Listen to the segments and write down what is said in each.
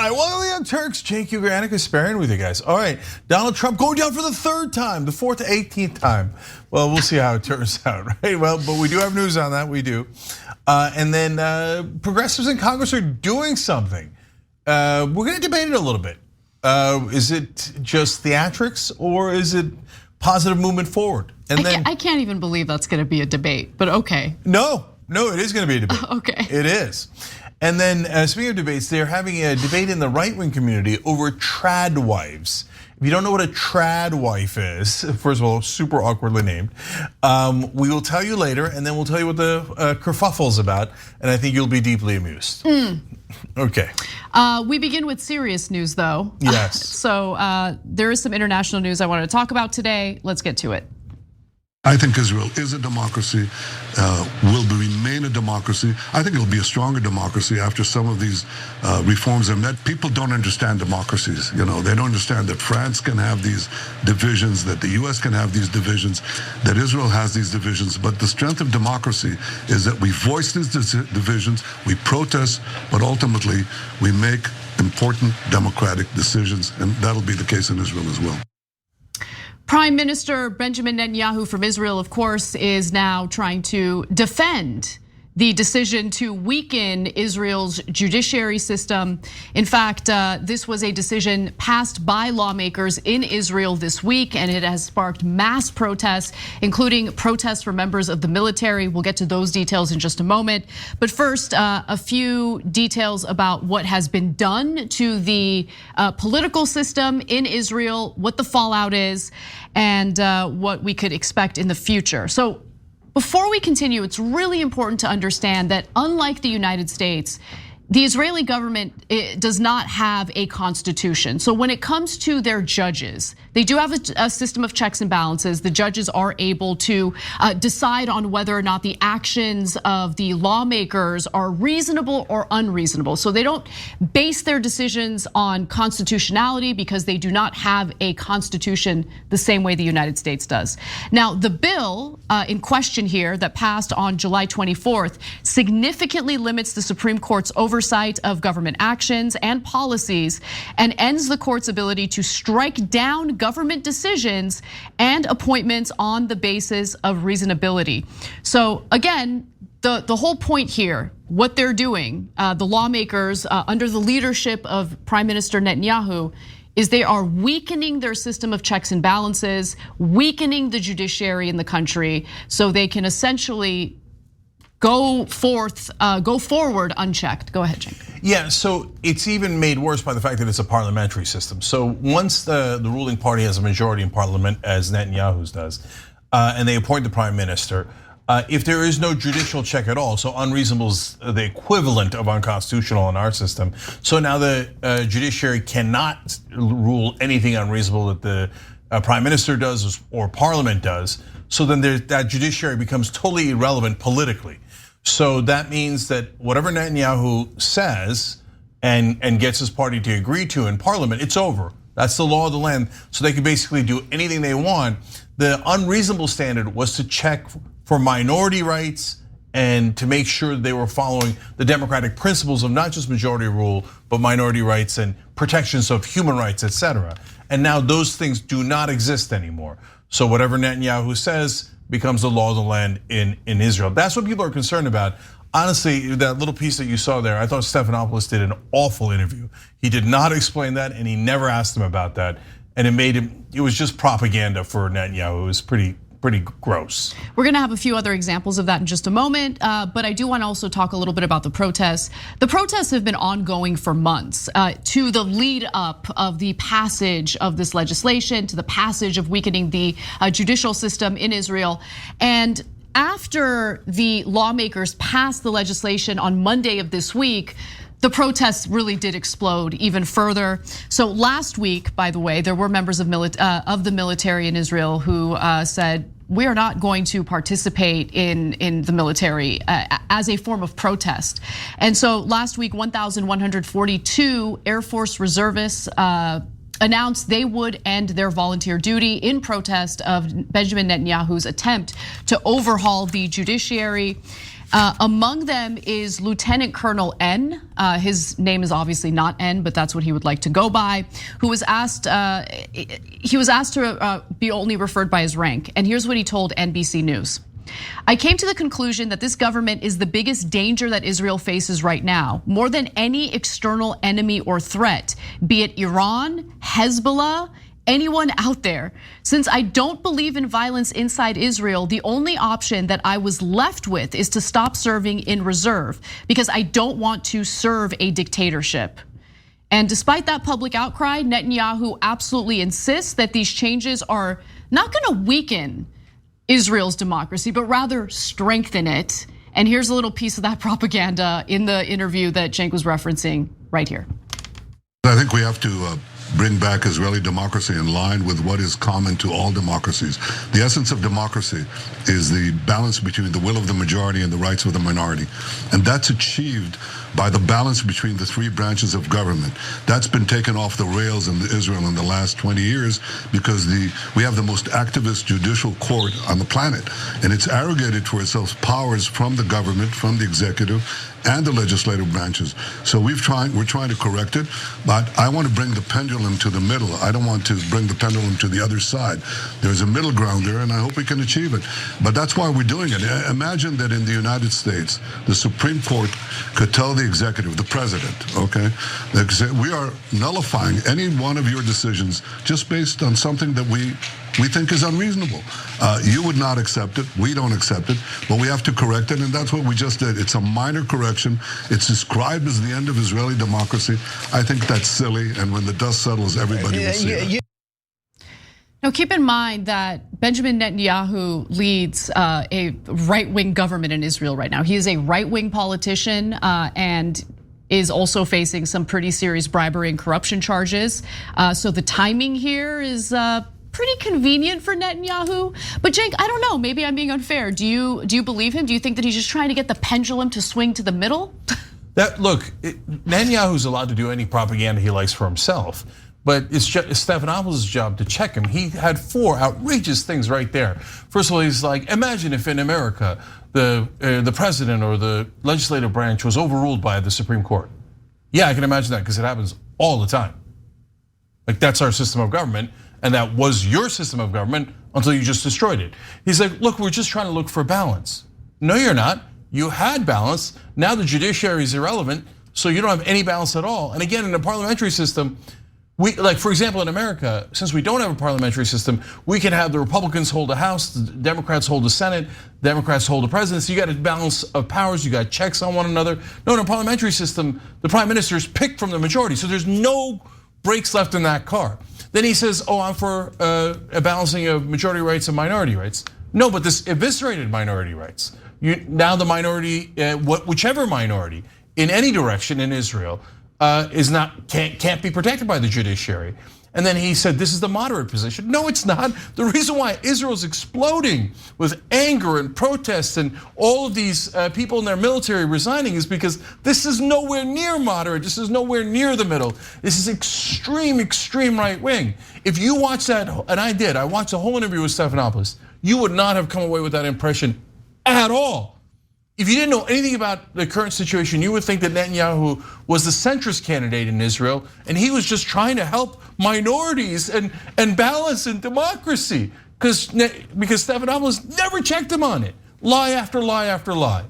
right, welcome to the Young Turks. Cenk, Uygur, and Kasparian with you guys. All right, Donald Trump going down for the third time, the 4th to 18th time. Well, we'll see how it turns out, right? Well, but we do have news on that, we do. And then progressives in Congress are doing something. We're gonna debate it a little bit. Is it just theatrics or is it positive movement forward? And I can't even believe that's gonna be a debate, but okay. No, it is gonna be a debate. Okay. It is. And then speaking of debates, they're having a debate in the right-wing community over trad wives. If you don't know what a trad wife is, first of all, super awkwardly named. We will tell you later, and then we'll tell you what the kerfuffle's about, and I think you'll be deeply amused. Okay. We begin with serious news, though. Yes. So there is some international news I wanted to talk about today. Let's get to it. I think Israel is a democracy, will remain a democracy. I think it'll be a stronger democracy after some of these reforms are met. People don't understand democracies. They don't understand that France can have these divisions, that the US can have these divisions, that Israel has these divisions. But the strength of democracy is that we voice these divisions, we protest, but ultimately we make important democratic decisions, and that'll be the case in Israel as well. Prime Minister Benjamin Netanyahu from Israel, of course, is now trying to defend the decision to weaken Israel's judiciary system. In fact, this was a decision passed by lawmakers in Israel this week, and it has sparked mass protests, including protests from members of the military. We'll get to those details in just a moment. But first, a few details about what has been done to the political system in Israel, what the fallout is, and what we could expect in the future. So before we continue, it's really important to understand that unlike the United States, the Israeli government does not have a constitution. So when it comes to their judges, they do have a system of checks and balances. The judges are able to decide on whether or not the actions of the lawmakers are reasonable or unreasonable. So they don't base their decisions on constitutionality because they do not have a constitution the same way the United States does. Now, the bill in question here that passed on July 24th significantly limits the Supreme Court's oversight of government actions and policies and ends the court's ability to strike down government decisions and appointments on the basis of reasonability. So again, the whole point here, what they're doing, the lawmakers under the leadership of Prime Minister Netanyahu, is they are weakening their system of checks and balances, weakening the judiciary in the country so they can essentially go forward unchecked. Go ahead, Cenk. Yeah, so it's even made worse by the fact that it's a parliamentary system. So once the ruling party has a majority in parliament, as Netanyahu's does, and they appoint the prime minister, if there is no judicial check at all, so unreasonable is the equivalent of unconstitutional in our system. So now the judiciary cannot rule anything unreasonable that the prime minister does or parliament does. So then that judiciary becomes totally irrelevant politically. So that means that whatever Netanyahu says and gets his party to agree to in parliament, it's over. That's the law of the land. So they can basically do anything they want. The unreasonable standard was to check for minority rights and to make sure they were following the democratic principles of not just majority rule, but minority rights and protections of human rights, etc. And now those things do not exist anymore. So whatever Netanyahu says becomes the law of the land in Israel. That's what people are concerned about. Honestly, that little piece that you saw there, I thought Stephanopoulos did an awful interview. He did not explain that, and he never asked him about that. And it was just propaganda for Netanyahu. It was pretty gross. We're gonna have a few other examples of that in just a moment, but I do want to also talk a little bit about the protests. The protests have been ongoing for months to the lead up of the passage of this legislation, to the passage of weakening the judicial system in Israel. And after the lawmakers passed the legislation on Monday of this week, the protests really did explode even further. So last week, by the way, there were members of the military in Israel who said, we are not going to participate in the military as a form of protest. And so last week, 1,142 Air Force reservists announced they would end their volunteer duty in protest of Benjamin Netanyahu's attempt to overhaul the judiciary. Among them is Lieutenant Colonel N. His name is obviously not N, but that's what he would like to go by. Who was asked? He was asked to be only referred by his rank, and here's what he told NBC News. I came to the conclusion that this government is the biggest danger that Israel faces right now, more than any external enemy or threat, be it Iran, Hezbollah, anyone out there. Since I don't believe in violence inside Israel, the only option that I was left with is to stop serving in reserve because I don't want to serve a dictatorship. And despite that public outcry, Netanyahu absolutely insists that these changes are not gonna weaken Israel's democracy, but rather strengthen it. And here's a little piece of that propaganda in the interview that Cenk was referencing right here. I think we have to bring back Israeli democracy in line with what is common to all democracies. The essence of democracy is the balance between the will of the majority and the rights of the minority. And that's achieved by the balance between the three branches of government. That's been taken off the rails in Israel in the last 20 years because we have the most activist judicial court on the planet. And it's arrogated for itself powers from the government, from the executive, and the legislative branches. So we're trying to correct it, but I want to bring the pendulum to the middle. I don't want to bring the pendulum to the other side. There's a middle ground there, and I hope we can achieve it. But that's why we're doing it. Imagine that in the United States, the Supreme Court could tell the executive, the president, okay, they could say, we are nullifying any one of your decisions just based on something that we think is unreasonable. You would not accept it, we don't accept it, but we have to correct it, and that's what we just did. It's a minor correction. It's described as the end of Israeli democracy. I think that's silly, and when the dust settles, everybody will see it. Now keep in mind that Benjamin Netanyahu leads a right-wing government in Israel right now. He is a right-wing politician and is also facing some pretty serious bribery and corruption charges. So the timing here is pretty convenient for Netanyahu. But Cenk, I don't know, maybe I'm being unfair. Do you believe him? Do you think that he's just trying to get the pendulum to swing to the middle? Look, Netanyahu's allowed to do any propaganda he likes for himself. But it's Stephanopoulos' job to check him. He had 4 outrageous things right there. First of all, he's like, imagine if in America, the president or the legislative branch was overruled by the Supreme Court. Yeah, I can imagine that because it happens all the time. Like that's our system of government, and that was your system of government until you just destroyed it. He's like, look, we're just trying to look for balance. No, you're not. You had balance. Now the judiciary is irrelevant, so you don't have any balance at all. And again, in a parliamentary system, for example, in America, since we don't have a parliamentary system, we can have the Republicans hold the House, the Democrats hold the Senate, Democrats hold the presidency. You got a balance of powers, you got checks on one another. No, in a parliamentary system, the prime minister is picked from the majority, so there's no brakes left in that car. Then he says, I'm for a balancing of majority rights and minority rights. No, but this eviscerated minority rights. Now the minority, whichever minority, in any direction in Israel, can't be protected by the judiciary. And then he said, this is the moderate position. No, it's not. The reason why Israel's exploding with anger and protests and all of these people in their military resigning is because this is nowhere near moderate. This is nowhere near the middle. This is extreme right wing. If you watch that, and I watched the whole interview with Stephanopoulos, you would not have come away with that impression at all. If you didn't know anything about the current situation, you would think that Netanyahu was the centrist candidate in Israel, and he was just trying to help minorities and balance in democracy, because Stephanopoulos never checked him on it. Lie after lie after lie.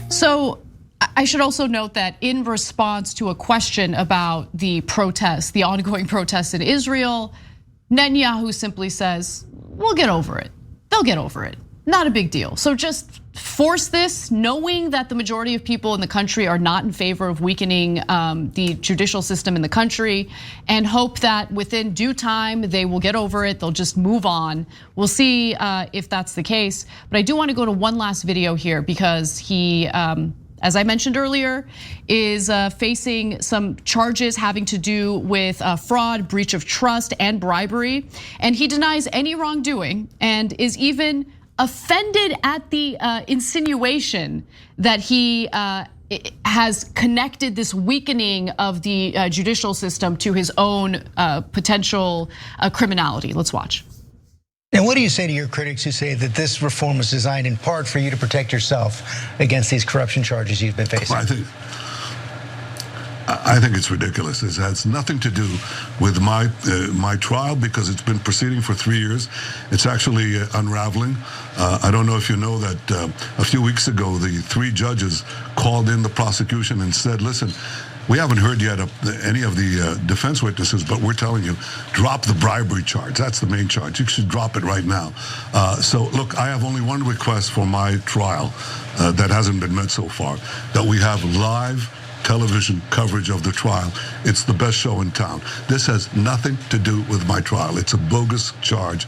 So I should also note that in response to a question about the protests, the ongoing protests in Israel, Netanyahu simply says, we'll get over it. They'll get over it. Not a big deal. So just force this, knowing that the majority of people in the country are not in favor of weakening the judicial system in the country, and hope that within due time they will get over it, they'll just move on. We'll see if that's the case. But I do want to go to one last video here because he as I mentioned earlier, is facing some charges having to do with fraud, breach of trust, and bribery. And he denies any wrongdoing and is even offended at the insinuation that he has connected this weakening of the judicial system to his own potential criminality. Let's watch. And what do you say to your critics who say that this reform was designed in part for you to protect yourself against these corruption charges you've been facing? Well, I think it's ridiculous. It has nothing to do with my trial because it's been proceeding for 3 years. It's actually unraveling. I don't know if you know that a few weeks ago, the 3 judges called in the prosecution and said, listen, we haven't heard yet any of the defense witnesses, but we're telling you, drop the bribery charge. That's the main charge. You should drop it right now. So look, I have only one request for my trial that hasn't been met so far, that we have live television coverage of the trial. It's the best show in town. This has nothing to do with my trial. It's a bogus charge.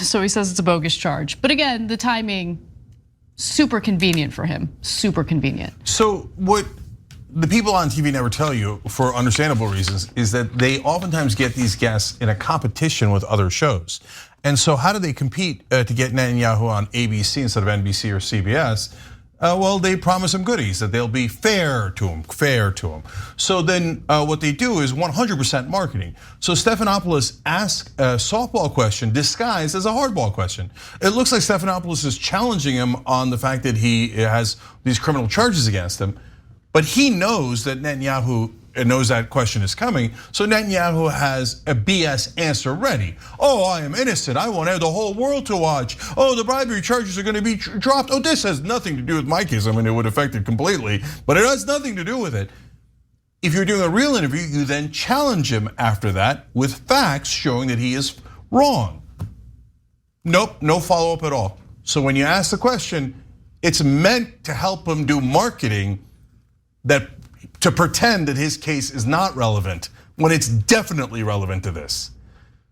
So he says it's a bogus charge. But again, the timing, super convenient for him, super convenient. So what the people on TV never tell you, for understandable reasons, is that they oftentimes get these guests in a competition with other shows. And so how do they compete to get Netanyahu on ABC instead of NBC or CBS? Well, they promise him goodies, that they'll be fair to him, So then what they do is 100% marketing. So Stephanopoulos asks a softball question disguised as a hardball question. It looks like Stephanopoulos is challenging him on the fact that he has these criminal charges against him. But he knows that Netanyahu knows that question is coming, so Netanyahu has a BS answer ready. Oh, I am innocent, I want the whole world to watch. Oh, the bribery charges are gonna be dropped. Oh, this has nothing to do with my case. I mean, it would affect it completely, but it has nothing to do with it. If you're doing a real interview, you then challenge him after that with facts showing that he is wrong. Nope, no follow-up at all. So when you ask the question, it's meant to help him do marketing to pretend that his case is not relevant when it's definitely relevant to this.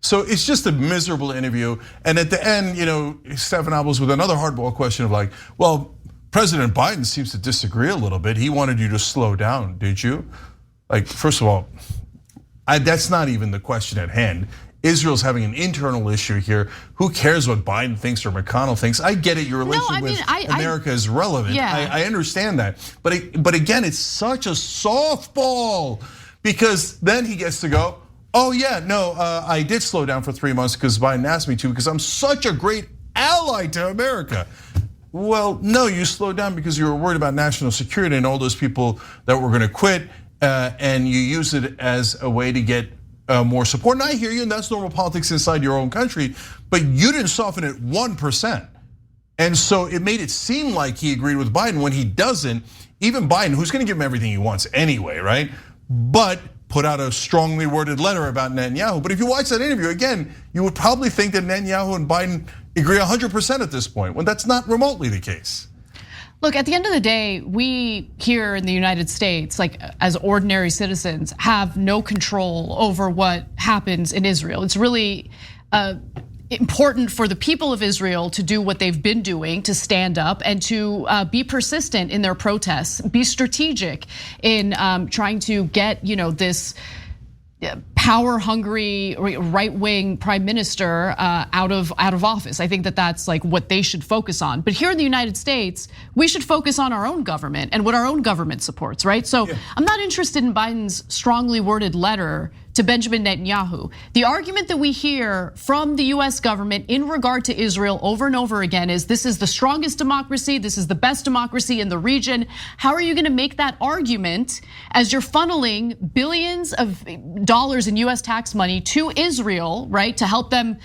So it's just a miserable interview. And at the end, Stephanopoulos with another hardball question of like, well, President Biden seems to disagree a little bit. He wanted you to slow down, did you? Like, first of all, that's not even the question at hand. Israel's having an internal issue here. Who cares what Biden thinks or McConnell thinks? I get it, your relationship with America is relevant. Yeah. I understand that. But again, it's such a softball because then he gets to go, oh yeah, no, I did slow down for 3 months because Biden asked me to because I'm such a great ally to America. Well, no, you slowed down because you were worried about national security and all those people that were gonna quit and you use it as a way to get more support. And I hear you, and that's normal politics inside your own country, but you didn't soften it 1%. And so it made it seem like he agreed with Biden when he doesn't. Even Biden, who's gonna give him everything he wants anyway, right? But put out a strongly worded letter about Netanyahu. But if you watch that interview, again, you would probably think that Netanyahu and Biden agree 100% at this point, when that's not remotely the case. Look, at the end of the day, we here in the United States, like as ordinary citizens, have no control over what happens in Israel. It's really important for the people of Israel to do what they've been doing, to stand up and to be persistent in their protests, be strategic in trying to get this power-hungry right-wing prime minister out of office. I think that that's like what they should focus on. But here in the United States, we should focus on our own government and what our own government supports, right? So I'm not interested in Biden's strongly worded letter to Benjamin Netanyahu. The argument that we hear from the US government in regard to Israel over and over again is this is the strongest democracy, this is the best democracy in the region. How are you gonna make that argument as you're funneling billions of dollars in US tax money to Israel, right? To help them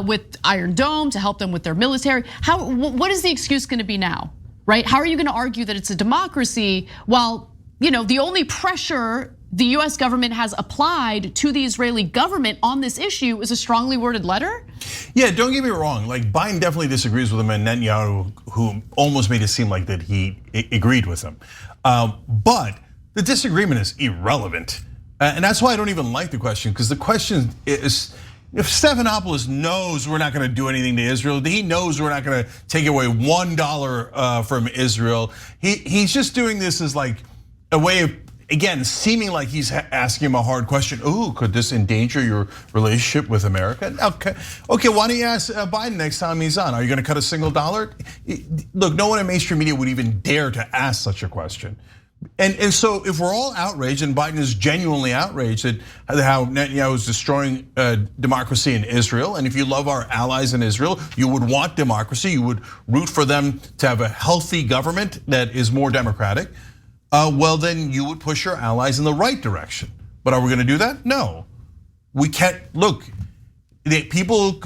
with Iron Dome, to help them with their military. What is the excuse gonna be now, right? How are you gonna argue that it's a democracy while the only pressure the US government has applied to the Israeli government on this issue is a strongly worded letter? Yeah, don't get me wrong. Like Biden definitely disagrees with him, and Netanyahu, who almost made it seem like that he agreed with him. But the disagreement is irrelevant, and that's why I don't even like the question, because the question is, If Stephanopoulos knows we're not going to do anything to Israel, he knows we're not going to take away $1 from Israel. He's just doing this as like a way of, again, seeming like he's asking him a hard question. Ooh, could this endanger your relationship with America? Okay, why don't you ask Biden next time he's on? Are you going to cut a single dollar? Look, no one in mainstream media would even dare to ask such a question. And so if we're all outraged, and Biden is genuinely outraged at how Netanyahu is destroying democracy in Israel, and if you love our allies in Israel, you would want democracy, you would root for them to have a healthy government that is more democratic, well then you would push your allies in the right direction. But are we gonna do that? No. We can't, look, people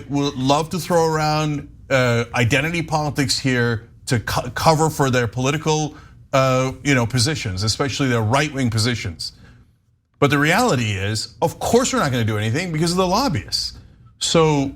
will love to throw around identity politics here to cover for their political positions, especially their right-wing positions. But the reality is, of course we're not gonna do anything because of the lobbyists. So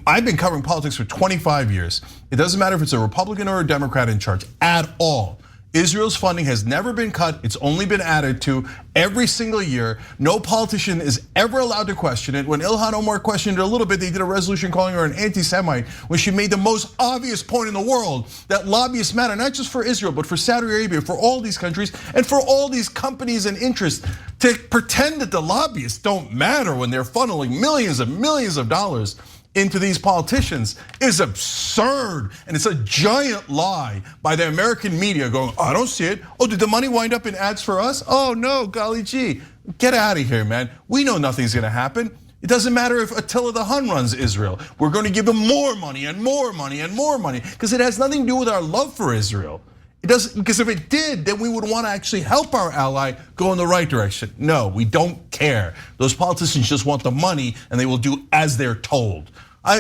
I've been covering politics for 25 years. It doesn't matter if it's a Republican or a Democrat in charge at all. Israel's funding has never been cut, it's only been added to every single year. No politician is ever allowed to question it. When Ilhan Omar questioned it a little bit, they did a resolution calling her an anti-Semite when she made the most obvious point in the world that lobbyists matter, not just for Israel, but for Saudi Arabia, for all these countries, and for all these companies and interests. To pretend that the lobbyists don't matter when they're funneling millions and millions of dollars into these politicians is absurd, and it's a giant lie by the American media going, I don't see it. Oh, did the money wind up in ads for us? Oh no, golly gee, get out of here, man. We know nothing's gonna happen. It doesn't matter if Attila the Hun runs Israel. We're gonna give him more money and more money and more money, because it has nothing to do with our love for Israel. It doesn't, because if it did, then we would want to actually help our ally go in the right direction. No, we don't care. Those politicians just want the money and they will do as they're told.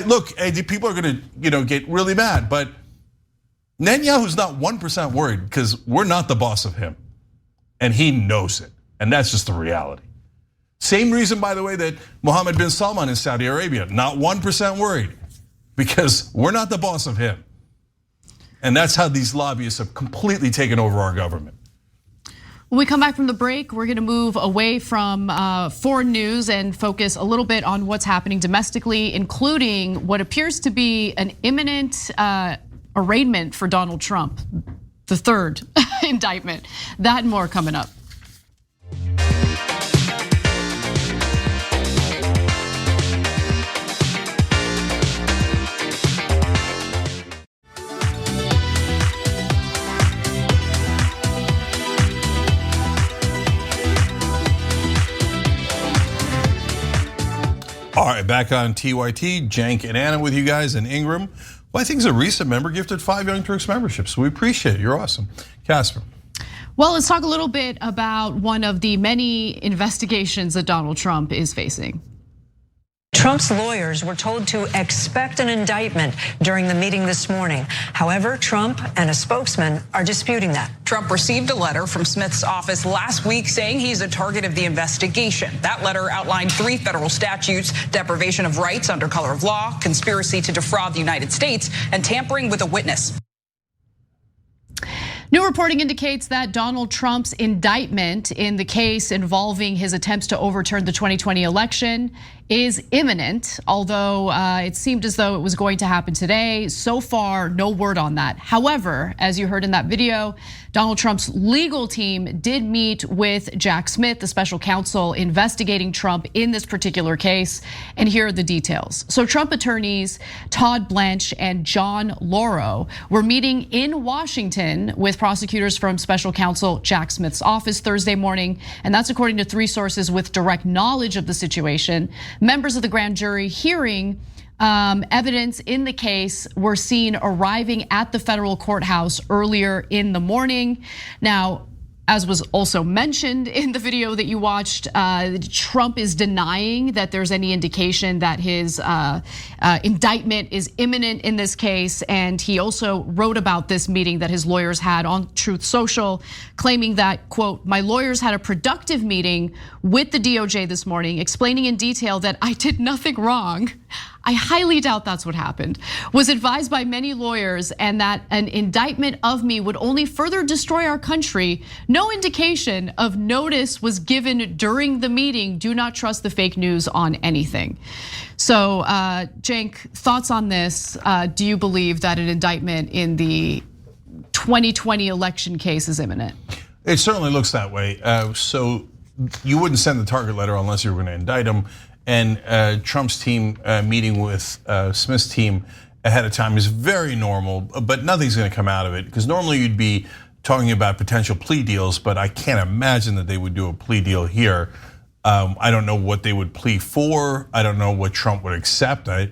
Look, people are gonna get really mad, but Netanyahu's not 1% worried because we're not the boss of him. And he knows it, and that's just the reality. Same reason, by the way, that Mohammed bin Salman in Saudi Arabia, not 1% worried because we're not the boss of him. And that's how these lobbyists have completely taken over our government. When we come back from the break, we're gonna move away from foreign news and focus a little bit on what's happening domestically, including what appears to be an imminent arraignment for Donald Trump, the third indictment. That and more coming up. All right, back on TYT, Cenk and Anna with you guys, and Ingram, who I think is a recent member, gifted 5 Young Turks memberships. So we appreciate it, you're awesome. Casper. Well, let's talk a little bit about one of the many investigations that Donald Trump is facing. Trump's lawyers were told to expect an indictment during the meeting this morning. However, Trump and a spokesman are disputing that. Trump received a letter from Smith's office last week saying he's a target of the investigation. That letter outlined 3 federal statutes: deprivation of rights under color of law, conspiracy to defraud the United States, and tampering with a witness. New reporting indicates that Donald Trump's indictment in the case involving his attempts to overturn the 2020 election is imminent, although it seemed as though it was going to happen today. So far, no word on that. However, as you heard in that video, Donald Trump's legal team did meet with Jack Smith, the special counsel investigating Trump in this particular case, and here are the details. So Trump attorneys Todd Blanche and John Lauro were meeting in Washington with prosecutors from special counsel Jack Smith's office Thursday morning, and that's according to 3 sources with direct knowledge of the situation. Members of the grand jury hearing evidence in the case were seen arriving at the federal courthouse earlier in the morning. Now, as was also mentioned in the video that you watched, Trump is denying that there's any indication that his indictment is imminent in this case. And he also wrote about this meeting that his lawyers had on Truth Social, claiming that, quote, my lawyers had a productive meeting with the DOJ this morning, explaining in detail that I did nothing wrong. I highly doubt that's what happened, was advised by many lawyers and that an indictment of me would only further destroy our country. No indication of notice was given during the meeting. Do not trust the fake news on anything. So, Cenk, thoughts on this? Do you believe that an indictment in the 2020 election case is imminent? It certainly looks that way. So you wouldn't send the target letter unless you were going to indict him. And Trump's team meeting with Smith's team ahead of time is very normal, but nothing's going to come out of it. Because normally you'd be talking about potential plea deals, but I can't imagine that they would do a plea deal here. I don't know what they would plea for. I don't know what Trump would accept. I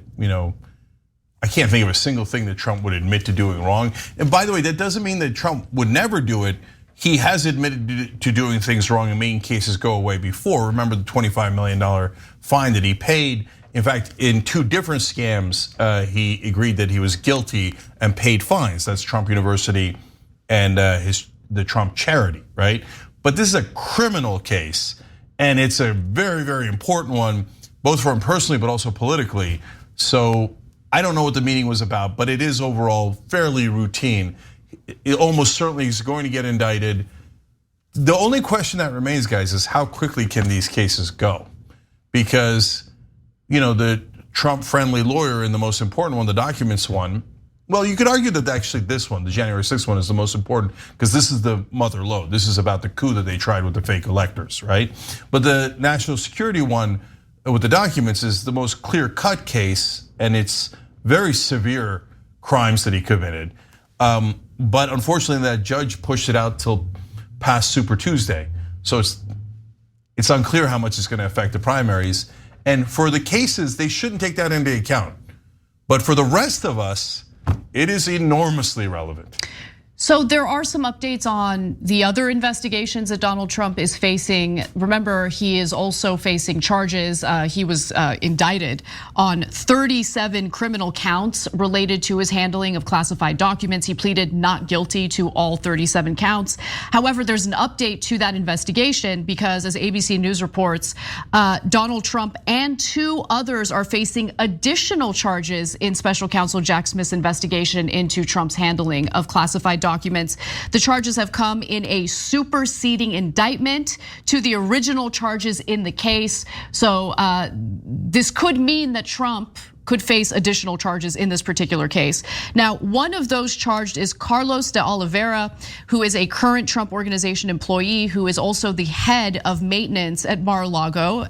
can't think of a single thing that Trump would admit to doing wrong. And by the way, that doesn't mean that Trump would never do it. He has admitted to doing things wrong and making cases go away before. Remember the $25 million fine that he paid. In fact, in 2 different scams, he agreed that he was guilty and paid fines. That's Trump University and the Trump charity, right? But this is a criminal case, and it's a very, very important one, both for him personally, but also politically. So I don't know what the meeting was about, but it is overall fairly routine. It almost certainly is going to get indicted. The only question that remains, guys, is how quickly can these cases go? Because, the Trump-friendly lawyer in the most important one, the documents one, well, you could argue that actually this one, the January 6th one, is the most important because this is the mother lode. This is about the coup that they tried with the fake electors, right? But the national security one with the documents is the most clear-cut case, and it's very severe crimes that he committed. But unfortunately, that judge pushed it out till past Super Tuesday. So it's unclear how much it's going to affect the primaries. And for the cases, they shouldn't take that into account. But for the rest of us, it is enormously relevant. So there are some updates on the other investigations that Donald Trump is facing. Remember, he is also facing charges. He was indicted on 37 criminal counts related to his handling of classified documents. He pleaded not guilty to all 37 counts. However, there's an update to that investigation because, as ABC News reports, Donald Trump and 2 others are facing additional charges in special counsel Jack Smith's investigation into Trump's handling of classified documents. The charges have come in a superseding indictment to the original charges in the case. So this could mean that Trump could face additional charges in this particular case. Now, one of those charged is Carlos de Oliveira, who is a current Trump Organization employee who is also the head of maintenance at Mar-a-Lago.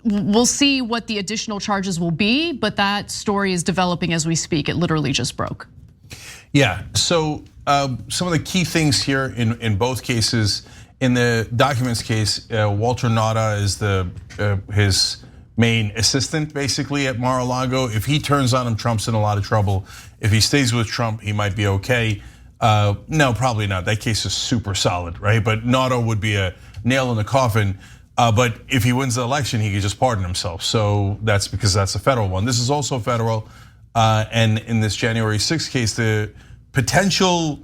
We'll see what the additional charges will be, but that story is developing as we speak. It literally just broke. Yeah, so some of the key things here in both cases, in the documents case, Walter Nauta is his main assistant basically at Mar-a-Lago. If he turns on him, Trump's in a lot of trouble. If he stays with Trump, he might be okay. No, probably not. That case is super solid, right? But Nauta would be a nail in the coffin. But if he wins the election, he could just pardon himself. So that's because that's a federal one. This is also federal. And in this January 6th case, the potential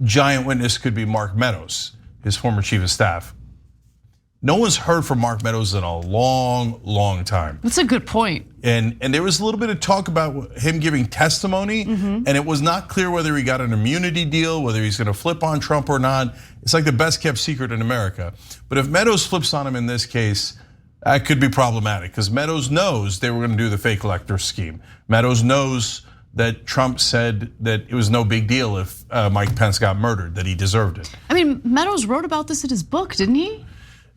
giant witness could be Mark Meadows, his former chief of staff. No one's heard from Mark Meadows in a long, long time. That's a good point. And there was a little bit of talk about him giving testimony, and it was not clear whether he got an immunity deal, whether he's gonna flip on Trump or not. It's like the best kept secret in America. But if Meadows flips on him in this case, that could be problematic because Meadows knows they were gonna do the fake elector scheme. Meadows knows that Trump said that it was no big deal if Mike Pence got murdered, that he deserved it. I mean, Meadows wrote about this in his book, didn't he?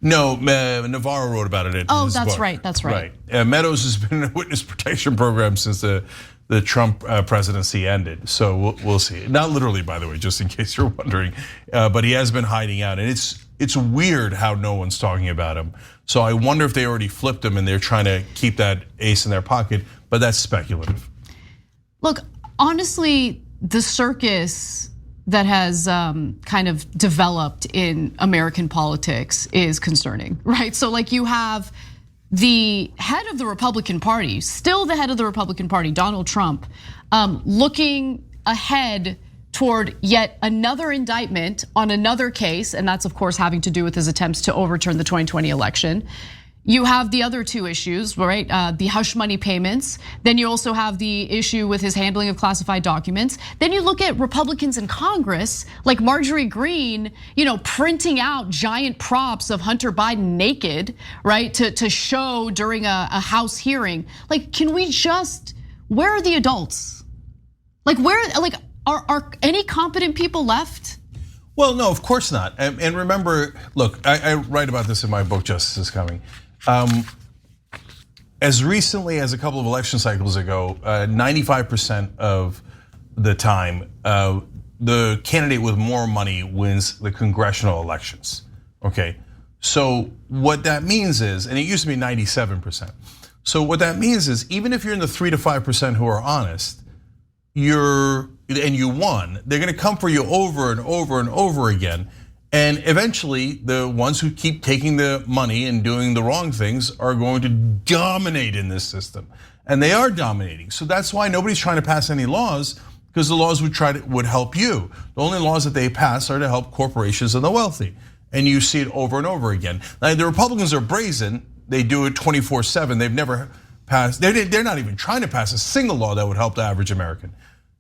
No, Navarro wrote about it in his book. That's right, that's right. Meadows has been in a witness protection program since the Trump presidency ended. So we'll see. Not literally, by the way, just in case you're wondering. But he has been hiding out, and it's weird how no one's talking about him. So I wonder if they already flipped him and they're trying to keep that ace in their pocket, but that's speculative. Look, honestly, the circus that has kind of developed in American politics is concerning, right? So like you have the head of the Republican Party, still the head of the Republican Party, Donald Trump, looking ahead toward yet another indictment on another case, and that's of course having to do with his attempts to overturn the 2020 election. you have the other two issues, right? The hush money payments. Then you also have the issue with his handling of classified documents. Then you look at Republicans in Congress, like Marjorie Greene, printing out giant props of Hunter Biden naked, right? To show during a House hearing. Like, can we where are the adults? Like, are any competent people left? Well, no, of course not. And remember, look, I write about this in my book, Justice is Coming. As recently as a couple of election cycles ago, 95% of the time, the candidate with more money wins the congressional elections, okay? So what that means is, and it used to be 97%. So what that means is, even if you're in the 3 to 5% who are honest, and you won, they're gonna come for you over and over and over again. And eventually, the ones who keep taking the money and doing the wrong things are going to dominate in this system. And they are dominating. So that's why nobody's trying to pass any laws, because the laws would help you. The only laws that they pass are to help corporations and the wealthy. And you see it over and over again. Now, the Republicans are brazen. They do it 24/7. They've never passed, they're not even trying to pass a single law that would help the average American.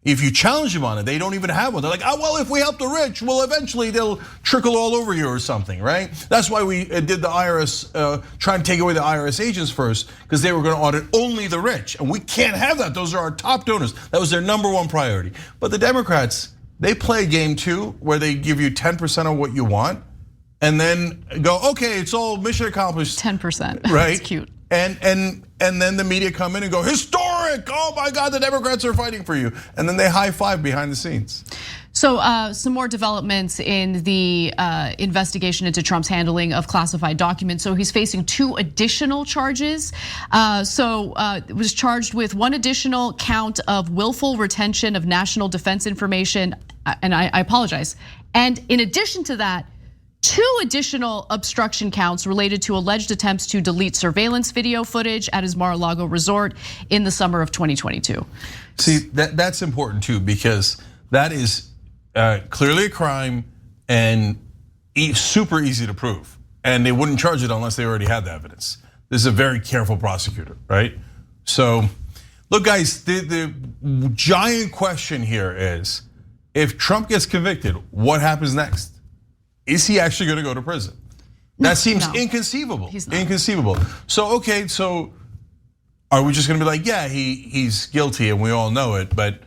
If you challenge them on it, they don't even have one. They're like, well, if we help the rich, well, eventually they'll trickle all over you or something, right? That's why we did the IRS, trying to take away the IRS agents first, because they were gonna audit only the rich. And we can't have that, those are our top donors. That was their #1 priority. But the Democrats, they play a game too, where they give you 10% of what you want, and then go, okay, it's all mission accomplished. 10%, right? That's cute. And then the media come in and go, historic, oh my God, the Democrats are fighting for you. And then they high five behind the scenes. So some more developments in the investigation into Trump's handling of classified documents. So he's facing 2 additional charges. Was charged with 1 additional count of willful retention of national defense information, and I apologize. And in addition to that, 2 additional obstruction counts related to alleged attempts to delete surveillance video footage at his Mar-a-Lago resort in the summer of 2022. See, that's important too, because that is clearly a crime and super easy to prove. And they wouldn't charge it unless they already had the evidence. This is a very careful prosecutor, right? So, look guys, the giant question here is, if Trump gets convicted, what happens next? Is he actually gonna go to prison? That seems inconceivable, inconceivable. So, okay, so are we just gonna be like, yeah, he's guilty and we all know it, but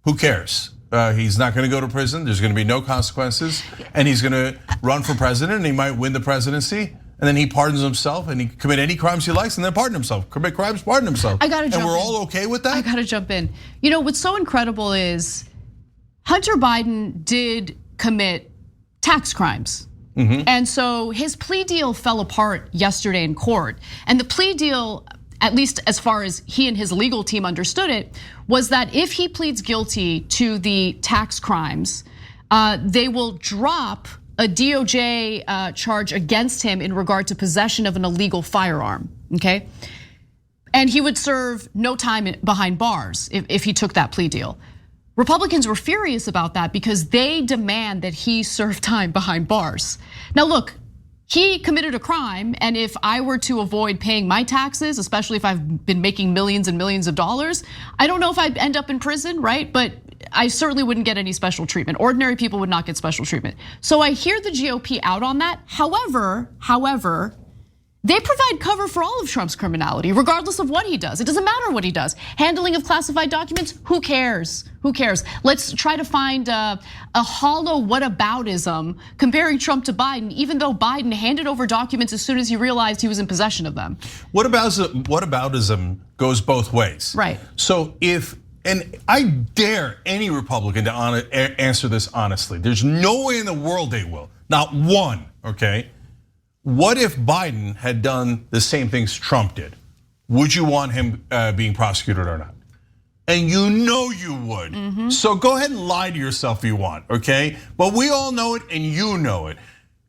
who cares? He's not gonna go to prison, there's gonna be no consequences, and he's gonna run for president and he might win the presidency, and then he pardons himself and he commit any crimes he likes and then pardon himself, commit crimes, pardon himself. I gotta jump in. And we're all okay with that? I gotta jump in. What's so incredible is Hunter Biden did commit tax crimes. And so his plea deal fell apart yesterday in court. And the plea deal, at least as far as he and his legal team understood it, was that if he pleads guilty to the tax crimes, they will drop a DOJ charge against him in regard to possession of an illegal firearm, okay? And he would serve no time behind bars if he took that plea deal. Republicans were furious about that because they demand that he serve time behind bars. Now look, he committed a crime, and if I were to avoid paying my taxes, especially if I've been making millions and millions of dollars, I don't know if I'd end up in prison, right? But I certainly wouldn't get any special treatment. Ordinary people would not get special treatment. So I hear the GOP out on that. However, they provide cover for all of Trump's criminality, regardless of what he does. It doesn't matter what he does. Handling of classified documents, who cares? Who cares? Let's try to find a hollow whataboutism comparing Trump to Biden, even though Biden handed over documents as soon as he realized he was in possession of them. Whataboutism goes both ways. Right. So and I dare any Republican to answer this honestly. There's no way in the world they will, not one, okay? What if Biden had done the same things Trump did? Would you want him being prosecuted or not? And you know you would. So go ahead and lie to yourself if you want, okay? But we all know it and you know it.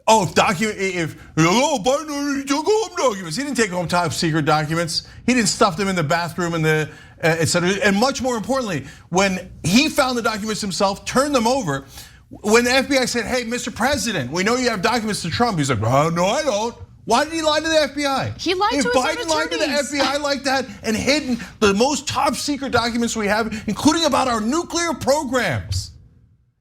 Oh, Biden took home documents. He didn't take home top secret documents. He didn't stuff them in the bathroom and et cetera. And much more importantly, when he found the documents himself, turned them over, when the FBI said, hey, Mr. President, we know you have documents to Trump, he's like, oh, no, I don't. Why did he lie to the FBI? He lied to his own If Biden lied to the attorneys. FBI like that and hidden the most top secret documents we have, including about our nuclear programs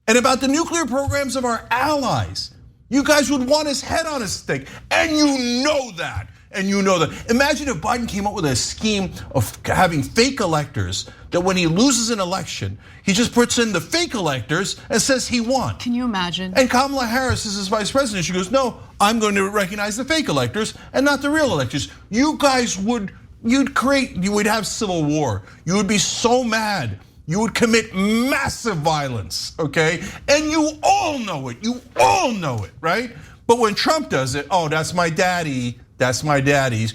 and about the nuclear programs of our allies, you guys would want his head on a stick, and you know that. And you know that. Imagine if Biden came up with a scheme of having fake electors, that when he loses an election, he just puts in the fake electors and says he won. Can you imagine? And Kamala Harris is his vice president. She goes, no, I'm going to recognize the fake electors and not the real electors. You guys would have civil war. You would be so mad. You would commit massive violence, okay? And you all know it. You all know it, right? But when Trump does it, oh, that's my daddy. That's my daddy's.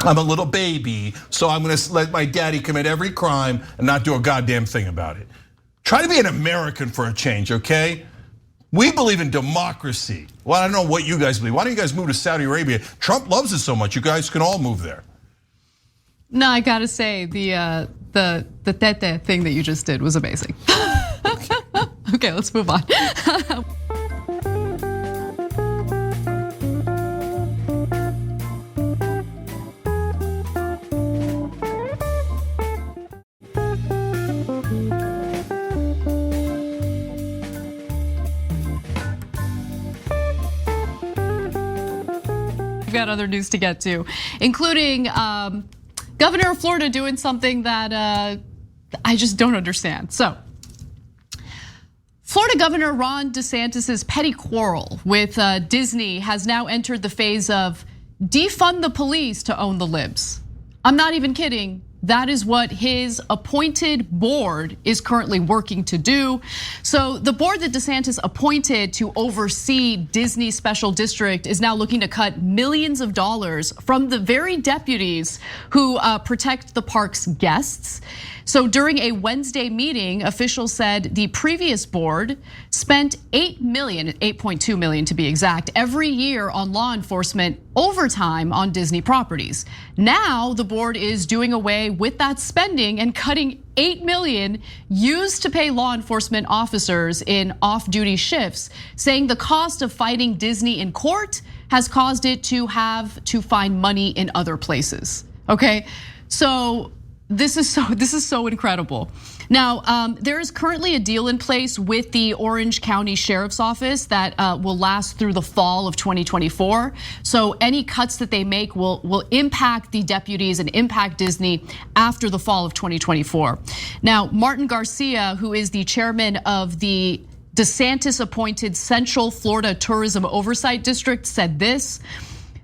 I'm a little baby, so I'm gonna let my daddy commit every crime and not do a goddamn thing about it. Try to be an American for a change, okay? We believe in democracy. Well, I don't know what you guys believe. Why don't you guys move to Saudi Arabia? Trump loves it so much. You guys can all move there. No, I gotta say the tete thing that you just did was amazing. Okay, let's move on. We've got other news to get to, including Governor of Florida doing something that I just don't understand. So, Florida Governor Ron DeSantis' petty quarrel with Disney has now entered the phase of defund the police to own the libs. I'm not even kidding. That is what his appointed board is currently working to do. So the board that DeSantis appointed to oversee Disney Special District is now looking to cut millions of dollars from the very deputies who protect the park's guests. So during a Wednesday meeting, officials said the previous board spent $8.2 million to be exact, every year on law enforcement overtime on Disney properties. Now the board is doing away with that spending and cutting $8 million used to pay law enforcement officers in off-duty shifts, saying the cost of fighting Disney in court has caused it to have to find money in other places. Okay, so this is so incredible. Now, there is currently a deal in place with the Orange County Sheriff's Office that will last through the fall of 2024. So any cuts that they make will impact the deputies and impact Disney after the fall of 2024. Now, Martin Garcia, who is the chairman of the DeSantis-appointed Central Florida Tourism Oversight District, said this: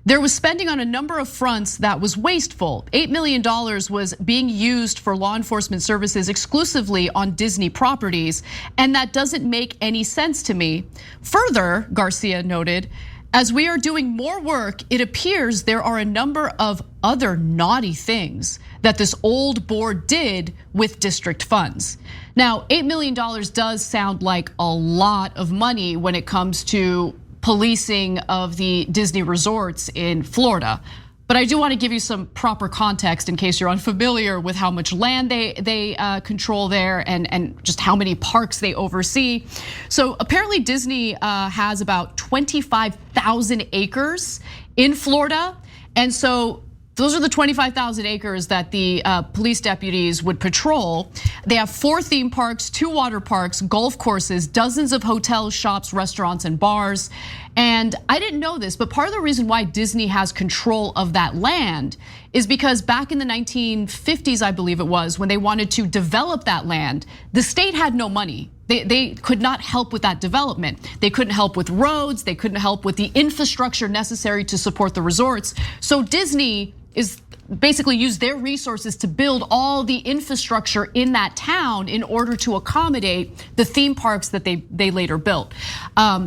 there was spending on a number of fronts that was wasteful. $8 million was being used for law enforcement services exclusively on Disney properties, and that doesn't make any sense to me. Further, Garcia noted, as we are doing more work, it appears there are a number of other naughty things that this old board did with district funds. Now, $8 million does sound like a lot of money when it comes to policing of the Disney resorts in Florida. But I do want to give you some proper context in case you're unfamiliar with how much land they control there and just how many parks they oversee. So apparently Disney has about 25,000 acres in Florida. And so those are the 25,000 acres that the police deputies would patrol. They have 4 theme parks, 2 water parks, golf courses, dozens of hotels, shops, restaurants, and bars. And I didn't know this, but part of the reason why Disney has control of that land is because back in the 1950s, I believe it was, when they wanted to develop that land, the state had no money. They could not help with that development. They couldn't help with roads. They couldn't help with the infrastructure necessary to support the resorts. So Disney is basically used their resources to build all the infrastructure in that town in order to accommodate the theme parks that they later built.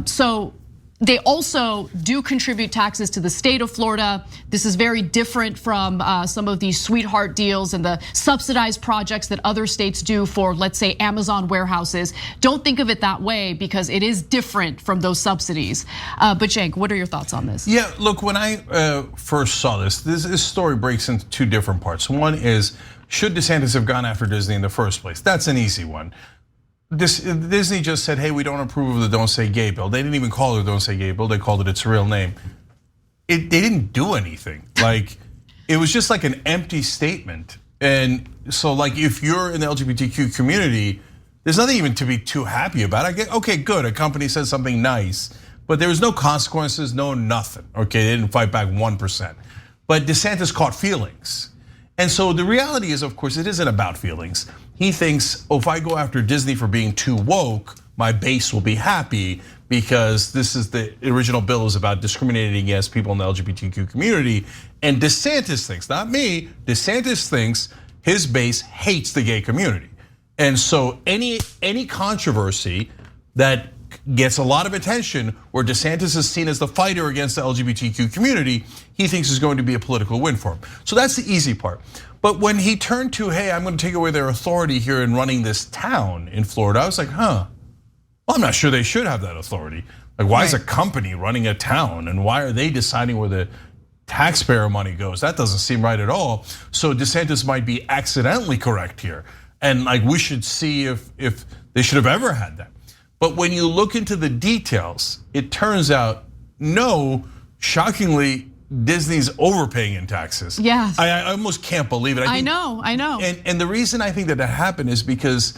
So they also do contribute taxes to the state of Florida. This is very different from some of these sweetheart deals and the subsidized projects that other states do for, let's say, Amazon warehouses. Don't think of it that way because it is different from those subsidies. But Cenk, what are your thoughts on this? Yeah, look, when I first saw this story breaks into 2 different parts. One is, should DeSantis have gone after Disney in the first place? That's an easy one. Disney just said, hey, we don't approve of the Don't Say Gay bill. They didn't even call it the Don't Say Gay bill. They called it its real name. they didn't do anything. Like, it was just like an empty statement. And so like, if you're in the LGBTQ community, there's nothing even to be too happy about. I get, okay, good, a company says something nice, but there was no consequences, no nothing. Okay, they didn't fight back 1%. But DeSantis caught feelings. And so the reality is, of course, it isn't about feelings. He thinks, oh, if I go after Disney for being too woke, my base will be happy, because this is the original bill is about discriminating against people in the LGBTQ community. And DeSantis thinks, not me, DeSantis thinks his base hates the gay community. And so any controversy that gets a lot of attention, where DeSantis is seen as the fighter against the LGBTQ community, he thinks is going to be a political win for him. So that's the easy part. But when he turned to, hey, I'm going to take away their authority here in running this town in Florida, I was like, well, I'm not sure they should have that authority. Like, why is a company running a town, and why are they deciding where the taxpayer money goes? That doesn't seem right at all. So DeSantis might be accidentally correct here. And like, we should see if they should have ever had that. But when you look into the details, it turns out, no, shockingly, Disney's overpaying in taxes. Yeah. I almost can't believe it. I know. And the reason I think that happened is because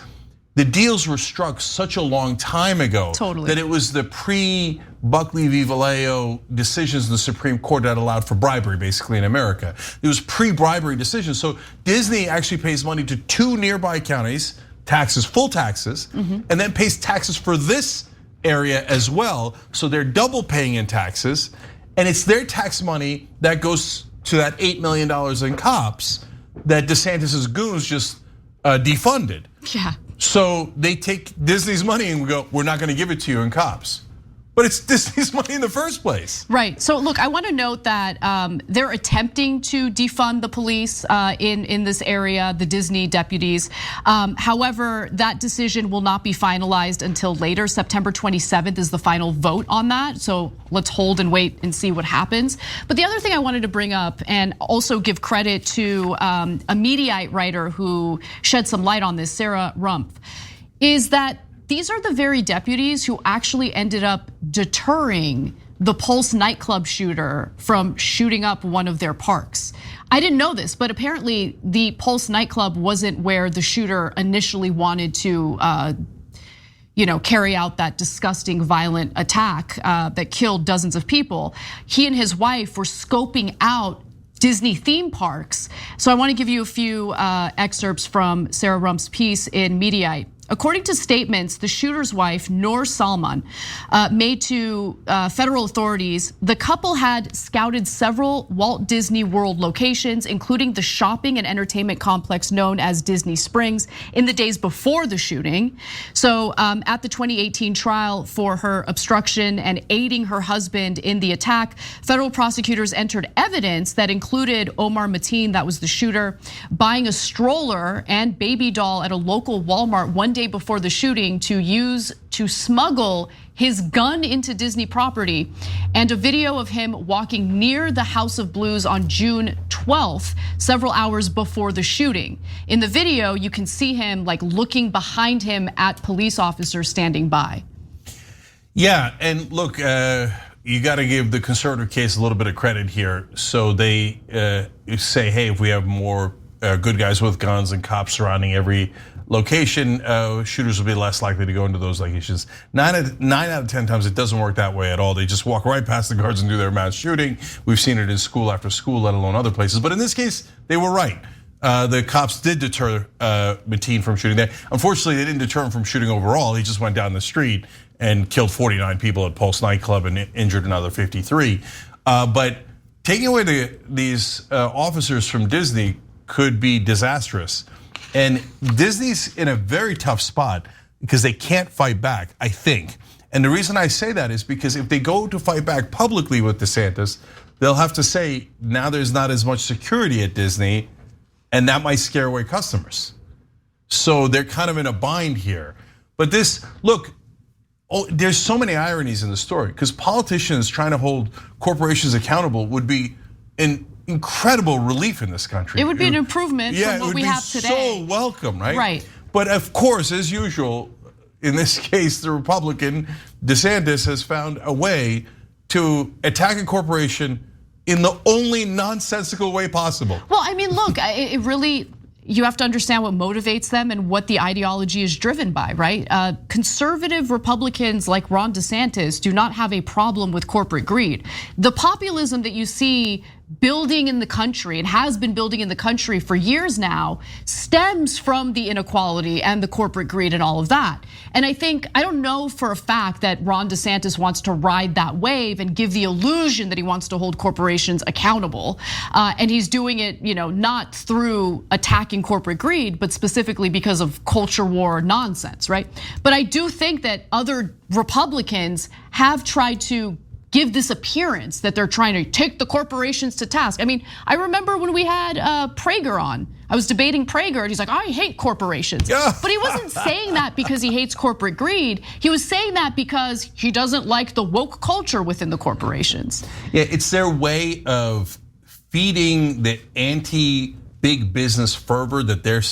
the deals were struck such a long time ago. Totally. That it was the pre-Buckley v. Vallejo decisions in the Supreme Court that allowed for bribery, basically, in America. It was pre-bribery decisions. So Disney actually pays money to 2 nearby counties, taxes, full taxes, and then pays taxes for this area as well. So they're double paying in taxes, and it's their tax money that goes to that $8 million in cops that DeSantis's goons just defunded. Yeah. So they take Disney's money and we go, we're not going to give it to you in cops. But it's Disney's money in the first place. Right. So look, I want to note that they're attempting to defund the police in this area, the Disney deputies. However, that decision will not be finalized until later. September 27th is the final vote on that. So let's hold and wait and see what happens. But the other thing I wanted to bring up, and also give credit to a Mediaite writer who shed some light on this, Sarah Rumpf, is that these are the very deputies who actually ended up deterring the Pulse nightclub shooter from shooting up one of their parks. I didn't know this, but apparently the Pulse nightclub wasn't where the shooter initially wanted to carry out that disgusting violent attack that killed dozens of people. He and his wife were scoping out Disney theme parks. So I want to give you a few excerpts from Sarah Rumpf's piece in Mediaite. According to statements the shooter's wife, Noor Salman, made to federal authorities, the couple had scouted several Walt Disney World locations, including the shopping and entertainment complex known as Disney Springs, in the days before the shooting. So at the 2018 trial for her obstruction and aiding her husband in the attack, federal prosecutors entered evidence that included Omar Mateen, that was the shooter, buying a stroller and baby doll at a local Walmart one day before the shooting to smuggle his gun into Disney property, and a video of him walking near the House of Blues on June 12th, several hours before the shooting. In the video, you can see him like looking behind him at police officers standing by. Yeah, and look, you got to give the conservative case a little bit of credit here. So they say, hey, if we have more good guys with guns and cops surrounding every location, shooters will be less likely to go into those locations. 9 out of 10 times it doesn't work that way at all. They just walk right past the guards and do their mass shooting. We've seen it in school after school, let alone other places. But in this case, they were right. The cops did deter Mateen from shooting there. Unfortunately, they didn't deter him from shooting overall. He just went down the street and killed 49 people at Pulse nightclub and injured another 53. But taking away these officers from Disney could be disastrous. And Disney's in a very tough spot because they can't fight back, I think. And the reason I say that is because if they go to fight back publicly with DeSantis, they'll have to say now there's not as much security at Disney, and that might scare away customers. So they're kind of in a bind here. But this, look, there's so many ironies in the story, because politicians trying to hold corporations accountable would be an incredible relief in this country. It would be an improvement from what we have today. So welcome, right? Right. But of course, as usual, in this case, the Republican DeSantis has found a way to attack a corporation in the only nonsensical way possible. Well, I mean, look, it really, you have to understand what motivates them and what the ideology is driven by, right? Conservative Republicans like Ron DeSantis do not have a problem with corporate greed. The populism that you see building in the country, and has been building in the country for years now, stems from the inequality and the corporate greed and all of that. And I don't know for a fact that Ron DeSantis wants to ride that wave and give the illusion that he wants to hold corporations accountable. And he's doing it, not through attacking corporate greed, but specifically because of culture war nonsense, right? But I do think that other Republicans have tried to give this appearance that they're trying to take the corporations to task. I mean, I remember when we had Prager on. I was debating Prager, and he's like, I hate corporations. But he wasn't saying that because he hates corporate greed. He was saying that because he doesn't like the woke culture within the corporations. Yeah, it's their way of feeding the anti-big business fervor that their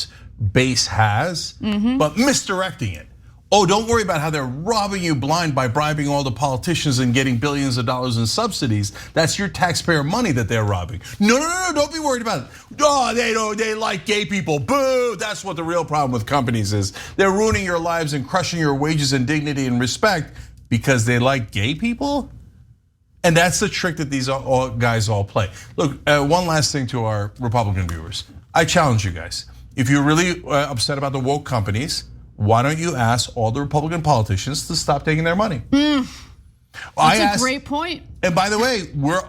base has, but misdirecting it. Oh, don't worry about how they're robbing you blind by bribing all the politicians and getting billions of dollars in subsidies. That's your taxpayer money that they're robbing. No, don't be worried about it. Oh, they like gay people, boo. That's what the real problem with companies is. They're ruining your lives and crushing your wages and dignity and respect because they like gay people? And that's the trick that these guys all play. Look, one last thing to our Republican viewers. I challenge you guys. If you're really upset about the woke companies, why don't you ask all the Republican politicians to stop taking their money? That's a great point. And by the way, we're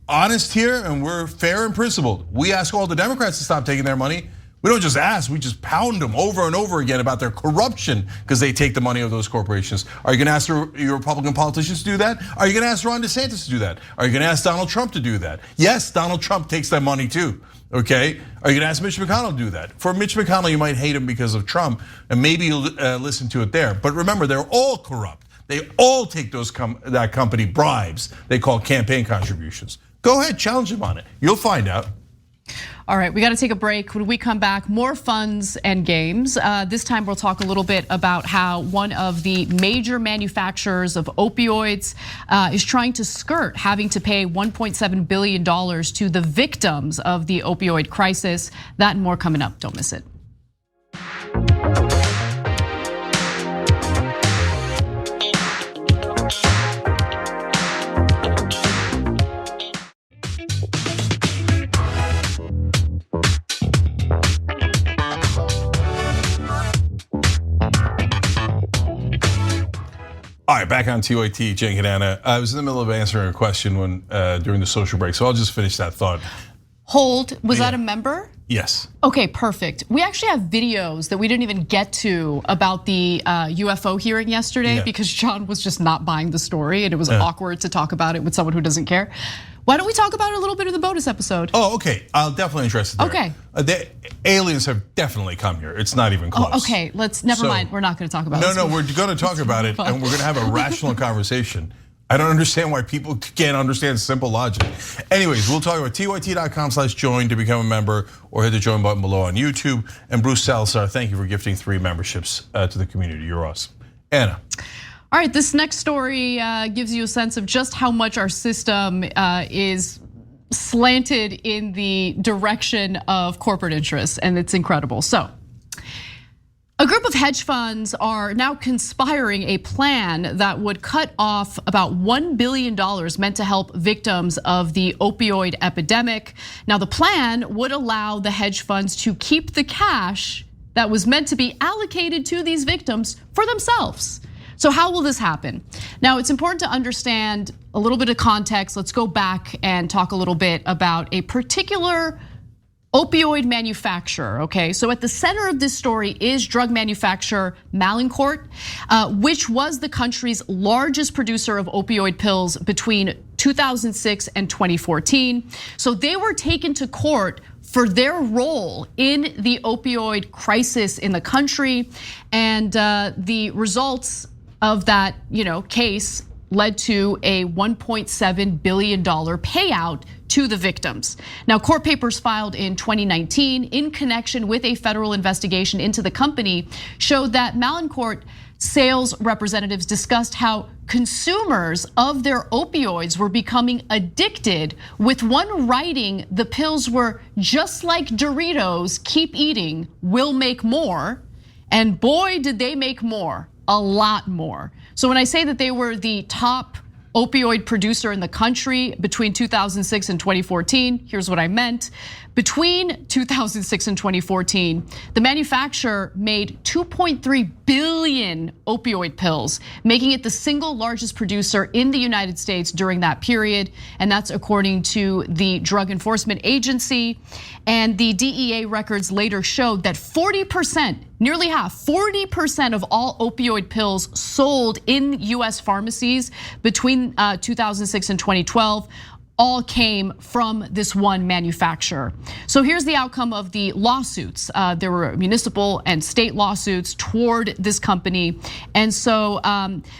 honest here and we're fair and principled. We ask all the Democrats to stop taking their money. We don't just ask, we just pound them over and over again about their corruption because they take the money of those corporations. Are you gonna ask your Republican politicians to do that? Are you gonna ask Ron DeSantis to do that? Are you gonna ask Donald Trump to do that? Yes, Donald Trump takes that money too. Okay, are you gonna ask Mitch McConnell to do that? For Mitch McConnell, you might hate him because of Trump, and maybe you'll listen to it there. But remember, they're all corrupt. They all take that company bribes they call campaign contributions. Go ahead, challenge him on it. You'll find out. All right, we got to take a break. When we come back, more funds and games. This time we'll talk a little bit about how one of the major manufacturers of opioids is trying to skirt having to pay $1.7 billion to the victims of the opioid crisis. That and more coming up, don't miss it. All right, back on TYT, Cenk and Anna. I was in the middle of answering a question during the social break, so I'll just finish that thought. Hold, was that a member? Yes. Okay, perfect. We actually have videos that we didn't even get to about the UFO hearing yesterday because John was just not buying the story and it was awkward to talk about it with someone who doesn't care. Why don't we talk about it a little bit in the bonus episode? Oh, okay. I'll definitely address it there. Okay. The aliens have definitely come here. It's not even close. Oh, okay, never mind. We're not gonna talk about it. No, we're gonna talk about it and we're gonna have a rational conversation. I don't understand why people can't understand simple logic. Anyways, we'll talk about tyt.com/join to become a member or hit the join button below on YouTube. And Bruce Salazar, thank you for gifting 3 memberships to the community. You're awesome. Anna. All right, this next story gives you a sense of just how much our system is slanted in the direction of corporate interests, and it's incredible. So, a group of hedge funds are now conspiring a plan that would cut off about $1 billion meant to help victims of the opioid epidemic. Now, the plan would allow the hedge funds to keep the cash that was meant to be allocated to these victims for themselves. So how will this happen? Now, it's important to understand a little bit of context. Let's go back and talk a little bit about a particular opioid manufacturer, okay? So at the center of this story is drug manufacturer Mallinckrodt, which was the country's largest producer of opioid pills between 2006 and 2014. So they were taken to court for their role in the opioid crisis in the country, and the results of that, case led to a $1.7 billion payout to the victims. Now, court papers filed in 2019 in connection with a federal investigation into the company showed that Mallinckrodt sales representatives discussed how consumers of their opioids were becoming addicted, with one writing the pills were just like Doritos, keep eating, we'll make more. And boy, did they make more, a lot more. So when I say that they were the top opioid producer in the country between 2006 and 2014, here's what I meant. Between 2006 and 2014, the manufacturer made 2.3 billion opioid pills, making it the single largest producer in the United States during that period. And that's according to the Drug Enforcement Agency. And the DEA records later showed that 40%, nearly half, 40% of all opioid pills sold in US pharmacies between 2006 and 2012 all came from this one manufacturer. So here's the outcome of the lawsuits. There were municipal and state lawsuits toward this company. And so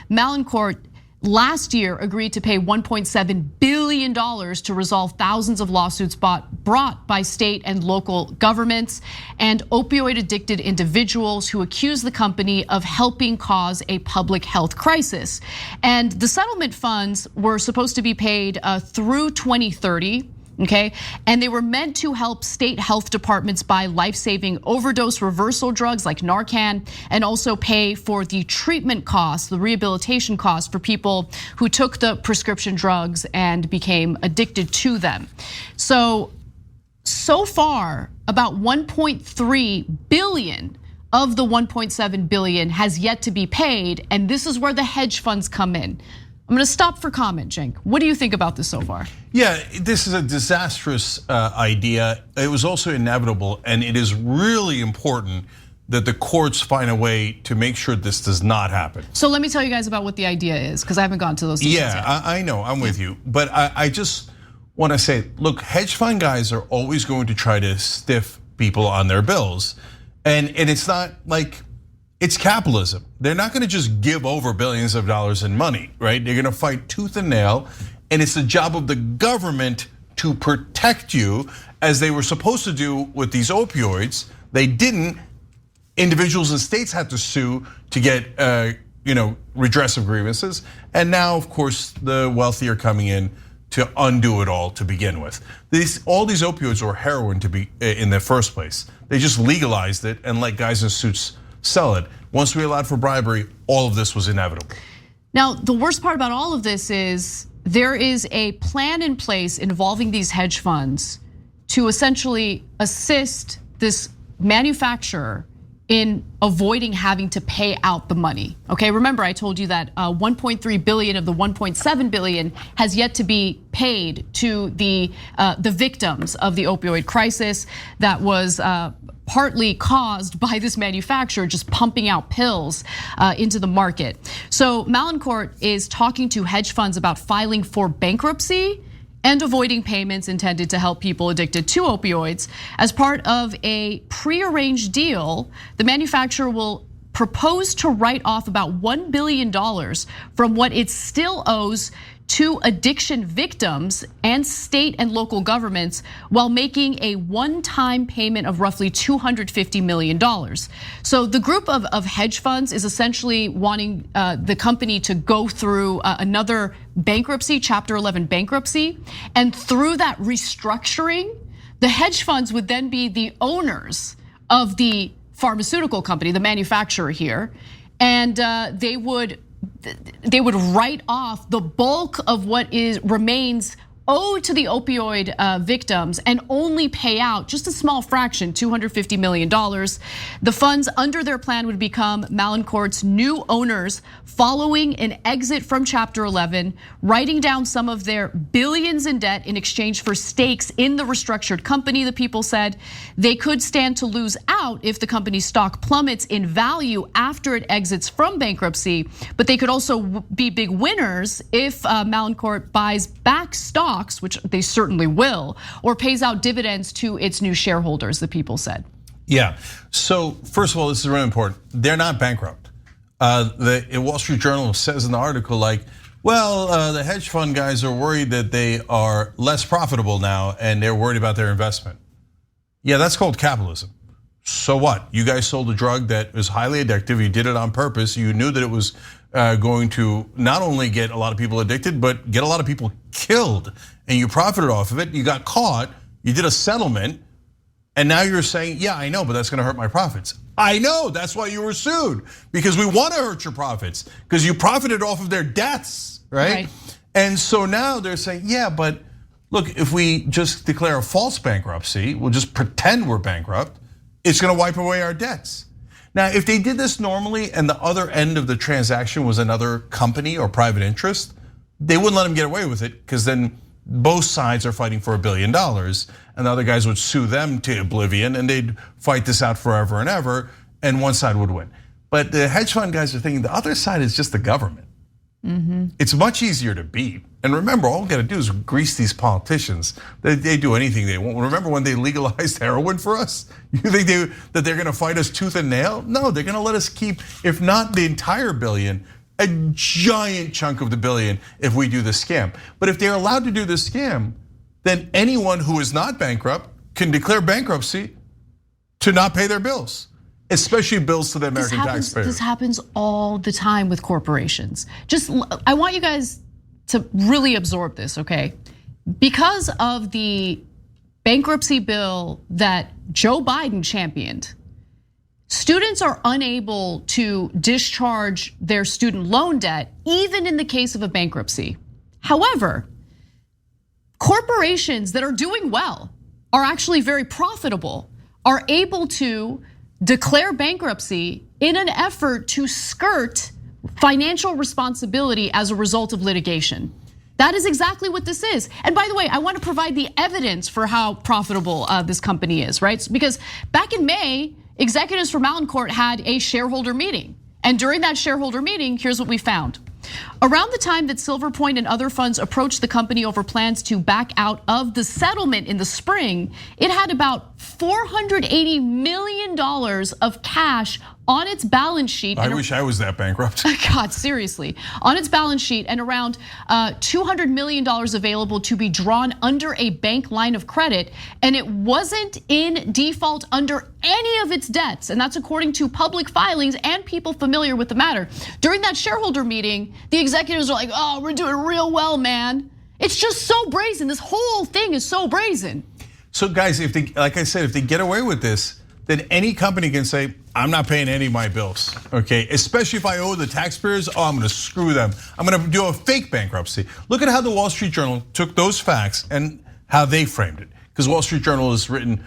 Mallinckrodt last year agreed to pay $1.7 billion to resolve thousands of lawsuits brought by state and local governments and opioid addicted individuals who accuse the company of helping cause a public health crisis. And the settlement funds were supposed to be paid through 2030. Okay, and they were meant to help state health departments buy life-saving overdose reversal drugs like Narcan, and also pay for the treatment costs, the rehabilitation costs for people who took the prescription drugs and became addicted to them. So far, about 1.3 billion of the 1.7 billion has yet to be paid, and this is where the hedge funds come in. I'm gonna stop for comment, Cenk. What do you think about this so far? Yeah, this is a disastrous idea. It was also inevitable, and it is really important that the courts find a way to make sure this does not happen. So let me tell you guys about what the idea is, because I haven't gone to those details yet. I know, I'm with you. But I just want to say, look, hedge fund guys are always going to try to stiff people on their bills. And it's not like, it's capitalism. They're not gonna just give over billions of dollars in money, right? They're gonna fight tooth and nail, and it's the job of the government to protect you, as they were supposed to do with these opioids. They didn't. Individuals and states had to sue to get redress of grievances, and now, of course, the wealthy are coming in to undo it all to begin with. All these opioids were heroin to be in the first place. They just legalized it and let guys in suits sell it. Once we allowed for bribery, all of this was inevitable. Now, the worst part about all of this is there is a plan in place involving these hedge funds to essentially assist this manufacturer in avoiding having to pay out the money. Okay, remember I told you that 1.3 billion of the 1.7 billion has yet to be paid to the victims of the opioid crisis that was partly caused by this manufacturer just pumping out pills into the market. So Mallinckrodt is talking to hedge funds about filing for bankruptcy and avoiding payments intended to help people addicted to opioids. As part of a prearranged deal, the manufacturer will propose to write off about $1 billion from what it still owes to addiction victims and state and local governments, while making a one-time payment of roughly $250 million. So the group of hedge funds is essentially wanting the company to go through another bankruptcy, Chapter 11 bankruptcy, and through that restructuring, the hedge funds would then be the owners of the pharmaceutical company, the manufacturer here, and they would write off the bulk of what remains owed to the opioid victims and only pay out just a small fraction, $250 million. The funds under their plan would become Mallinckrodt's new owners following an exit from Chapter 11, writing down some of their billions in debt in exchange for stakes in the restructured company, the people said. They could stand to lose out if the company's stock plummets in value after it exits from bankruptcy, but they could also be big winners if Mallinckrodt buys back stock, which they certainly will, or pays out dividends to its new shareholders, the people said. Yeah, so first of all, this is really important. They're not bankrupt. The Wall Street Journal says in the article, like, Well, the hedge fund guys are worried that they are less profitable now and they're worried about their investment. Yeah, that's called capitalism. So what? You guys sold a drug that was highly addictive. You did it on purpose. You knew that it was going to not only get a lot of people addicted, but get a lot of people killed. And you profited off of it. You got caught. You did a settlement. And now you're saying, yeah, I know, but that's going to hurt my profits. I know, that's why you were sued. Because we want to hurt your profits. Because you profited off of their deaths, right? And so now they're saying, yeah, but look, if we just declare a false bankruptcy, we'll just pretend we're bankrupt, it's going to wipe away our debts. Now, if they did this normally and the other end of the transaction was another company or private interest, they wouldn't let them get away with it, because then both sides are fighting for $1 billion, and the other guys would sue them to oblivion, and they'd fight this out forever and ever, and one side would win. But the hedge fund guys are thinking the other side is just the government. It's much easier to beat. And remember, all we gotta do is grease these politicians. They do anything they want. Remember when they legalized heroin for us? You think that they're gonna fight us tooth and nail? No, they're gonna let us keep, if not the entire billion, a giant chunk of the billion if we do the scam. But if they're allowed to do this scam, then anyone who is not bankrupt can declare bankruptcy to not pay their bills, especially bills to the American taxpayer. This happens all the time with corporations. I want you guys to really absorb this, okay? Because of the bankruptcy bill that Joe Biden championed, students are unable to discharge their student loan debt, even in the case of a bankruptcy. However, corporations that are doing well, are actually very profitable, are able to declare bankruptcy in an effort to skirt financial responsibility as a result of litigation. That is exactly what this is. And by the way, I want to provide the evidence for how profitable this company is, right? Because back in May, executives from Mallinckrodt had a shareholder meeting. And during that shareholder meeting, here's what we found. Around the time that Silver Point and other funds approached the company over plans to back out of the settlement in the spring, it had about $480 million of cash on its balance sheet. I wish I was that bankrupt. God, seriously. On its balance sheet, and around $200 million available to be drawn under a bank line of credit. And it wasn't in default under any of its debts. And that's according to public filings and people familiar with the matter. During that shareholder meeting, the executives are like, oh, we're doing real well, man. It's just so brazen. This whole thing is so brazen. So guys, if they, like I said, if they get away with this, then any company can say, I'm not paying any of my bills, okay? Especially if I owe the taxpayers, I'm gonna screw them. I'm gonna do a fake bankruptcy. Look at how the Wall Street Journal took those facts and how they framed it. Because Wall Street Journal is written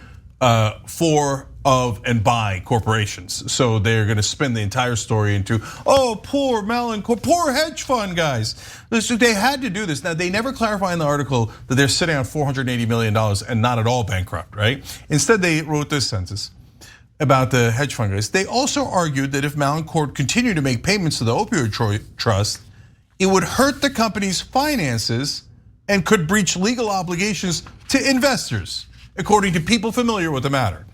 for, of, and by corporations. So they're gonna spin the entire story into, oh, poor Mallinckrodt, poor hedge fund guys. They had to do this. Now, they never clarify in the article that they're sitting on $480 million and not at all bankrupt, right? Instead, they wrote this sentence about the hedge fund guys. They also argued that if Mallinckrodt continued to make payments to the opioid trust, it would hurt the company's finances and could breach legal obligations to investors, according to people familiar with the matter.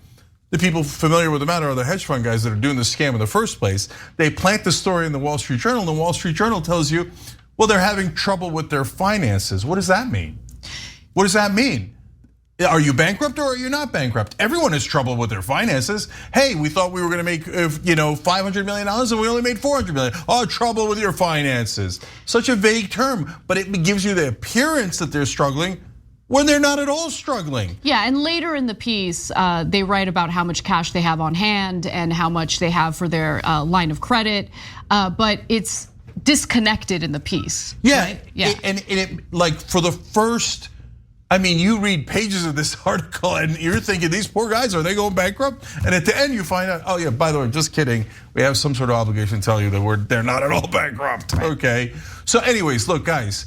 The people familiar with the matter are the hedge fund guys that are doing the scam in the first place. They plant the story in the Wall Street Journal, and the Wall Street Journal tells you, well, they're having trouble with their finances. What does that mean? What does that mean? Are you bankrupt or are you not bankrupt? Everyone has trouble with their finances. Hey, we thought we were gonna make $500 million and we only made $400 million. Oh, trouble with your finances. Such a vague term, but it gives you the appearance that they're struggling when they're not at all struggling. Yeah, and later in the piece, they write about how much cash they have on hand and how much they have for their line of credit, but it's disconnected in the piece. Yeah, right? Yeah. And it, like for the first, I mean, you read pages of this article and you're thinking, these poor guys, are they going bankrupt? And at the end you find out, oh yeah, by the way, just kidding. We have some sort of obligation to tell you that they're not at all bankrupt, okay? So anyways, look guys,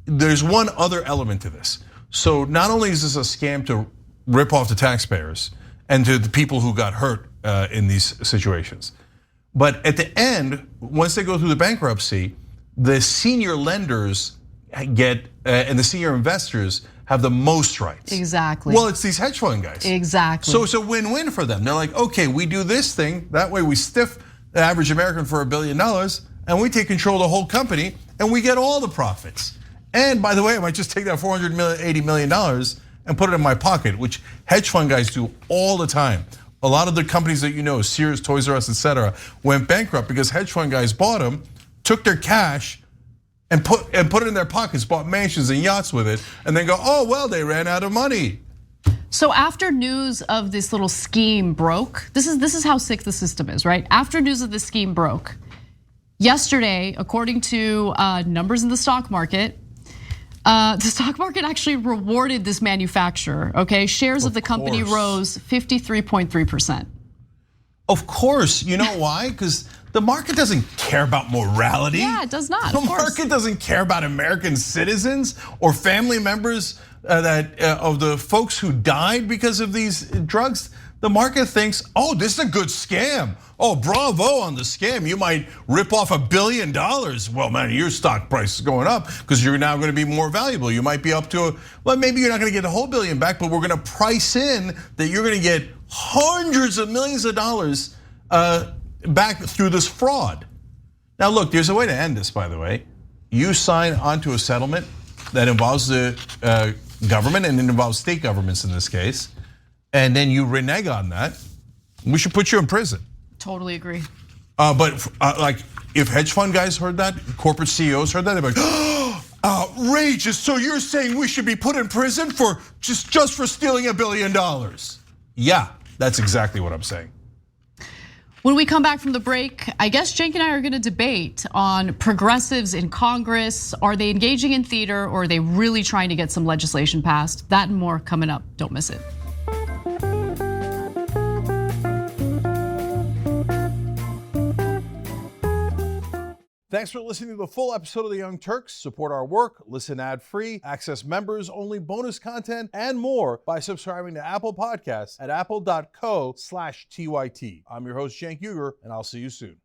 there's one other element to this. So not only is this a scam to rip off the taxpayers and to the people who got hurt in these situations, but at the end, once they go through the bankruptcy, the senior lenders get, and the senior investors have the most rights. Exactly. Well, it's these hedge fund guys. Exactly. So it's a win-win for them. They're like, okay, we do this thing, that way we stiff the average American for $1 billion, and we take control of the whole company, and we get all the profits. And by the way, I might just take that $480 million and put it in my pocket, which hedge fund guys do all the time. A lot of the companies that you know, Sears, Toys R Us, etc., went bankrupt because hedge fund guys bought them, took their cash, and put it in their pockets, bought mansions and yachts with it, and then go, oh, well, they ran out of money. So after news of this little scheme broke, this is how sick the system is, right? After news of the scheme broke, yesterday, according to numbers in the stock market actually rewarded this manufacturer, okay? Shares of the company rose 53.3%. Of course, you know why? Because the market doesn't care about morality. Yeah, it does not. The market doesn't care about American citizens or family members of the folks who died because of these drugs. The market thinks, oh, this is a good scam. Oh, bravo on the scam. You might rip off $1 billion. Well, man, your stock price is going up because you're now going to be more valuable. You might be up to, well, maybe you're not going to get the whole billion back, but we're going to price in that you're going to get hundreds of millions of dollars back through this fraud. Now, look, there's a way to end this, by the way. You sign onto a settlement that involves the government, and it involves state governments in this case, and then you renege on that, we should put you in prison. Totally agree. But like, if hedge fund guys heard that, corporate CEOs heard that, they'd be like, oh, outrageous. So you're saying we should be put in prison for just for stealing $1 billion? Yeah, that's exactly what I'm saying. When we come back from the break, I guess Cenk and I are going to debate on progressives in Congress. Are they engaging in theater, or are they really trying to get some legislation passed? That and more coming up. Don't miss it. Thanks for listening to the full episode of The Young Turks. Support our work, listen ad-free, access members-only bonus content, and more by subscribing to Apple Podcasts at apple.co/TYT. I'm your host, Cenk Uygur, and I'll see you soon.